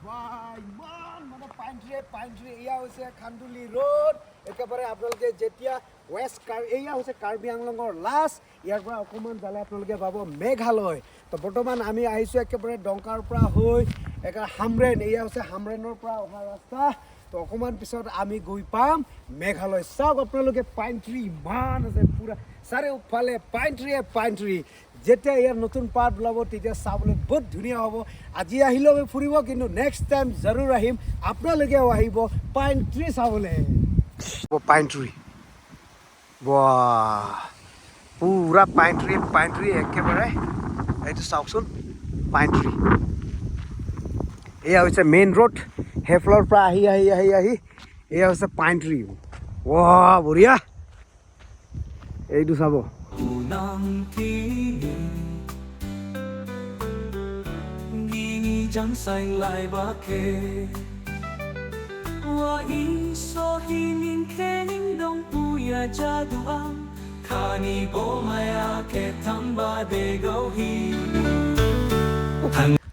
মানে পাইনট্ৰি এয়া হৈছে খান্দুলি ৰোড একেবাৰে আপোনালোকে যেতিয়া ৱেষ্ট এয়া হৈছে কাৰ্বি আংলঙৰ লাষ্ট ইয়াৰ পৰা অকণমান যালে আপোনালোকে পাব মেঘালয় তো বৰ্তমান আমি আহিছোঁ একেবাৰে ডংকাৰ পৰা হৈ একেবাৰে হামৰেন এয়া হৈছে হামৰেনৰ পৰা অহা ৰাস্তা তো অকণমান পিছত আমি গৈ পাম মেঘালয় চাওক আপোনালোকে পাইনট্ৰি ইমান আছে পূৰা চাৰিওফালে পাইনট্ৰি যেতিয়া ইয়াৰ নতুন পাত ওলাব তেতিয়া চাবলৈ বহুত ধুনীয়া হ'ব আজি আহিলেও আমি ফুৰিব কিন্তু নেক্সট টাইম জৰুৰ আহিম আপোনালোকেও আহিব পাইনট্ৰি চাবলৈ পাইনট্ৰি বাহ পূৰা পাইনট্ৰি একেবাৰে এইটো চাওকচোন পাইনট্ৰি এয়া হৈছে মেইন ৰোড সেইফালৰ পৰা আহি এয়া হৈছে পাইনট্ৰি ৱাহ বঢ়িয়া এইটো চাব chẳng xanh lại ba kề hoa in so hi min khe ning dong pu ya cha du am khani bo maya ke thang ba de go hi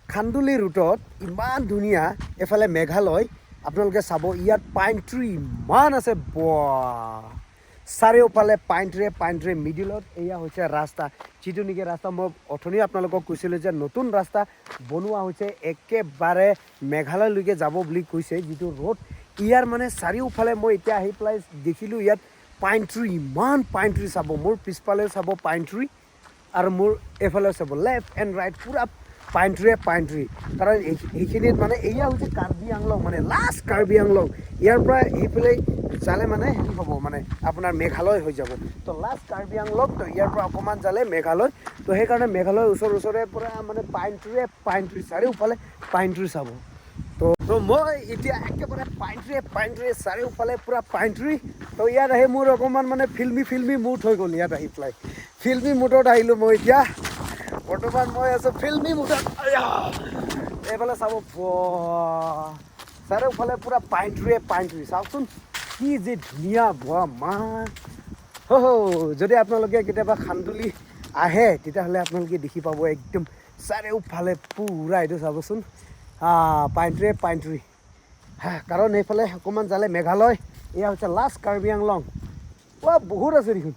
খান্দুলি ৰুটত ইমান ধুনীয়া এফালে মেঘালয় আপোনালোকে চাব ইয়াত পাইনট্ৰি ইমান আছে বাহ চাৰিওফালে পাইনট্ৰি মিডিলত এয়া হৈছে ৰাস্তা যিটো নেকি ৰাস্তা মই অথনি আপোনালোকক কৈছিলোঁ যে নতুন ৰাস্তা বনোৱা হৈছে একেবাৰে মেঘালয়লৈকে যাব বুলি কৈছে যিটো ৰোড ইয়াৰ মানে চাৰিওফালে মই এতিয়া আহি পেলাই দেখিলোঁ ইয়াত পাইনট্ৰি ইমান পাইনট্ৰি চাব মোৰ পিছফালেও চাব পাইনট্ৰি আৰু মোৰ এইফালেও চাব লেফ্ট এণ্ড ৰাইট পূৰা পাইনট্ৰি কাৰণ এইখিনিত মানে এয়া হৈছে কাৰ্বি আংলং মানে লাষ্ট কাৰ্বি আংলং ইয়াৰ পৰা এইফালে যালে মানে হেৰি হ'ব মানে আপোনাৰ মেঘালয় হৈ যাব তো লাষ্ট কাৰ্বি আংলং তো ইয়াৰ পৰা অকণমান যালে মেঘালয় তো সেইকাৰণে মেঘালয় ওচৰে পূৰা মানে পাইনট্ৰি চাৰিওফালে পাইনট্ৰি চাব তো মই এতিয়া একেবাৰে পাইনট্ৰি চাৰিওফালে পূৰা পাইনট্ৰি তো ইয়াত আহি মোৰ অকণমান মানে ফিল্মি মুড হৈ গ'ল ইয়াত আহি পেলাই ফিল্মি মুডত আহিলোঁ মই এতিয়া বৰ্তমান মই আছোঁ ফিল্মি মুডত এইফালে চাব চাৰিওফালে পূৰা পাইনট্ৰি চাওকচোন কি যে ধুনীয়া মান যদি আপোনালোকে কেতিয়াবা খান্দুলি আহে তেতিয়াহ'লে আপোনালোকে দেখি পাব একদম চাৰিওফালে পূৰা এইটো চাবচোন পাইনট্ৰি কাৰণ এইফালে অকণমান যালে মেঘালয় এয়া হৈছে লাষ্ট কাৰ্বি আংলং বহুত আছে দেখোন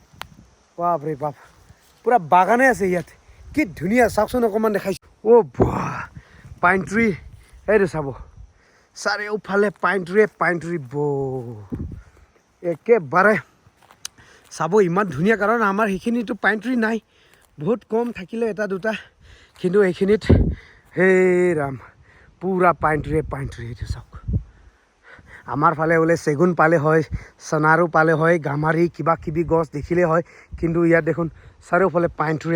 বাপৰে বাপ পূৰা বাগানে আছে ইয়াত কি ধুনীয়া চাওকচোন অকণমান দেখাইছোঁ পাইনট্ৰি এইটো চাব চাৰিওফালে পাইনট্ৰি একেবাৰে চাব ইমান ধুনীয়া কাৰণ আমাৰ সেইখিনিতো পাইনট্ৰি নাই বহুত কম থাকিলে এটা দুটা কিন্তু এইখিনিত হে ৰাম পূৰা পাইনট্ৰি এইটো চাওক আমাৰ ফালে বোলে চেগুন পালে হয় চনাৰু পালে হয় গামাৰি কিবা কিবি গছ দেখিলে হয় কিন্তু ইয়াত দেখোন চাৰিওফালে পাইনট্ৰি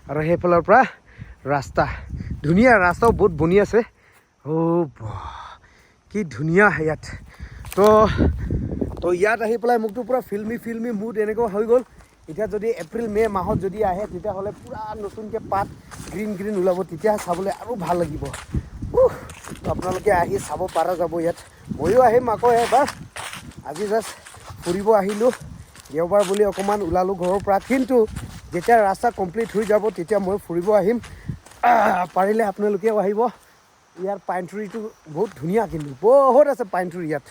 আৰু সেইফালৰ পৰা ৰাস্তা ধুনীয়া ৰাস্তাও বহুত বনি আছে কি ধুনীয়া ইয়াত তো ইয়াত আহি পেলাই মোকতো পূৰা ফিল্মি মুড এনেকুৱা হৈ গ'ল এতিয়া যদি এপ্ৰিল মে' মাহত যদি আহে তেতিয়াহ'লে পূৰা নতুনকৈ পাত গ্ৰীণ ওলাব তেতিয়া চাবলৈ আৰু ভাল লাগিব আপোনালোকে আহি চাব পৰা যাব ইয়াত ময়ো আহিম আকৌ এবাৰ আজি জাষ্ট ফুৰিব আহিলোঁ দেওবাৰ বুলি অকণমান ওলালোঁ ঘৰৰ পৰা কিন্তু যেতিয়া ৰাস্তা কমপ্লিট হৈ যাব তেতিয়া মই ফুৰিব আহিম পাৰিলে আপোনালোকেও আহিব ইয়াৰ পাইনট্ৰিটো বহুত ধুনীয়া কিন্তু বহুত আছে পাইনট্ৰি ইয়াত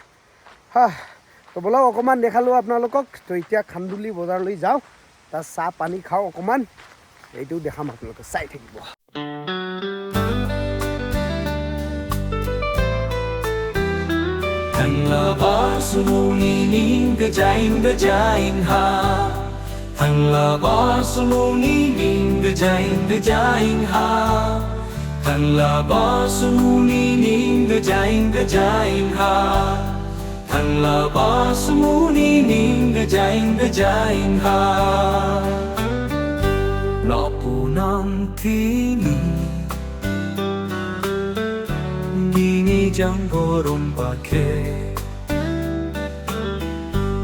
তো বলক অকণমান দেখালোঁ আপোনালোকক তো এতিয়া খান্দুলি বজাৰলৈ যাওঁ তাত চাহ পানী খাওঁ অকণমান এইটো দেখাম আপোনালোকে চাই থাকিব Thằng lờ bó su ni ning gejain ha Thằng lờ bó su ni ning gejain ha Thằng lờ bó su ni ning gejain ha Thằng lờ bó su ni ning gejain ha Lọ pu nam thi ni Ni chẳng có rôm bà kê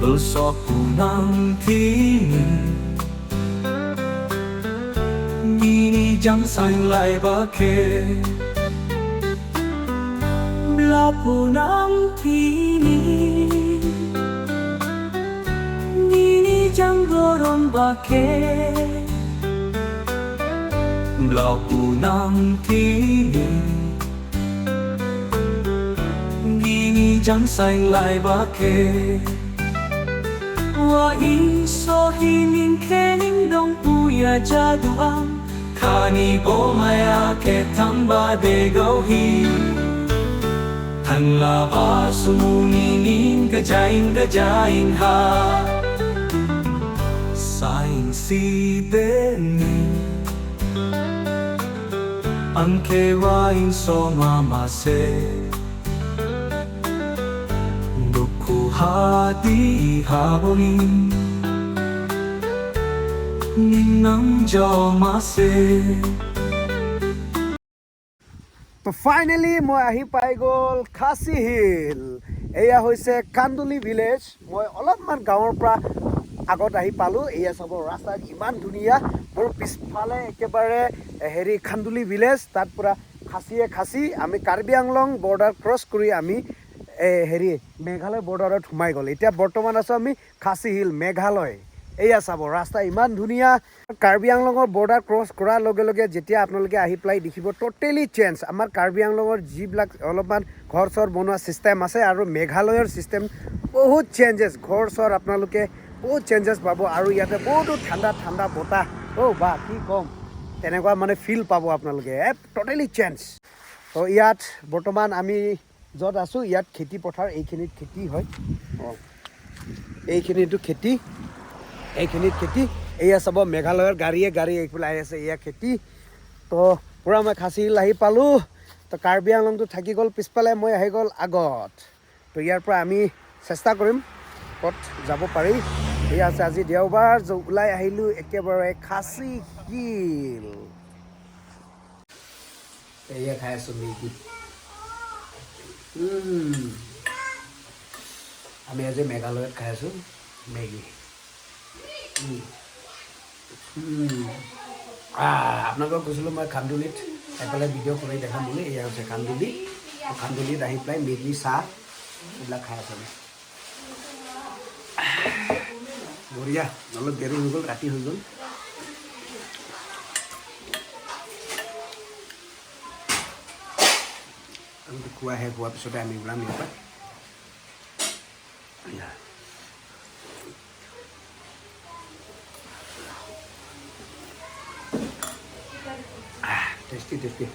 Bơ sọ pu nam thi ni chẳng xanh lại bà kê Bla pu nam thi ni chẳng có rôm bà kê Bla pu nam thi trắng xanh lại ba kề wa in so hi nin khe nin dong pu ya cha du am khani bo maya ke thang ba de go hi thằng là ba su ni nin ga jain ha sain si de ni an ke wa in so ma se duku ha di ha bo ni nin nang jo ma se তো finally মই আহি পাই গ'ল খাচী hill এয়া হৈছে কান্দুলি village মই অলপমান গাঁৱৰ পৰা আগত আহি পালোঁ এয়া চাব ৰাস্তা ইমান ধুনীয়া মোৰ পিছফালে একেবাৰে হেৰি কান্দুলি ভিলেজ তাত পুৰা খাচী আমি কাৰ্বি আংলং বৰ্ডাৰ ক্ৰছ কৰি আমি হেৰি মেঘালয় বৰ্ডাৰত সোমাই গ'ল এতিয়া বৰ্তমান আছোঁ আমি খাচী হিল মেঘালয় এয়া চাব ৰাস্তা ইমান ধুনীয়া কাৰ্বি আংলঙৰ বৰ্ডাৰ ক্ৰছ কৰাৰ লগে লগে যেতিয়া আপোনালোকে আহি পেলাই দেখিব টোটেলি চেঞ্জ আমাৰ কাৰ্বি আংলঙৰ যিবিলাক অলপমান ঘৰ চৰ বনোৱা ছিষ্টেম আছে আৰু মেঘালয়ৰ ছিষ্টেম বহুত চেঞ্জেছ ঘৰ চৰ আপোনালোকে বহুত চেঞ্জেছ পাব আৰু ইয়াতে বহুতো ঠাণ্ডা বতাহ বা কি ক'ম তেনেকুৱা মানে ফিল পাব আপোনালোকে টোটেলি চেঞ্জ তো ইয়াত বৰ্তমান আমি য'ত আছোঁ ইয়াত খেতি পথাৰ এইখিনিত খেতি হয় এইখিনিতো খেতি এয়া চাব মেঘালয়ৰ গাড়ী এইফালে আহি আছে এয়া খেতি তো পূৰা মই খাচী হিল আহি পালোঁ তো কাৰ্বি আংলংটো থাকি গ'ল পিছফালে মই আহি গ'ল আগত তো ইয়াৰ পৰা আমি চেষ্টা কৰিম ক'ত যাব পাৰি এয়া আছে আজি দেওবাৰ ওলাই আহিলোঁ একেবাৰে খাচী হিল এয়া খাই আছোঁ মেগী আমি আজি মেঘালয়ত খাই আছোঁ মেগী আপোনালোকক কৈছিলোঁ মই কান্দুলিত এফালে ভিডিঅ' কৰি দেখাম বুলি এয়া হৈছে কান্দুলিত আহি পেলাই মেগী চাহ এইবিলাক খাই আছোঁ আমি বঢ়িয়া অলপ দেৰি হৈ গ'ল ৰাতি হৈ গ'ল খোৱা শেষ হোৱাৰ পিছতে আমি ওলাম ইয়াৰ পৰা টেষ্টি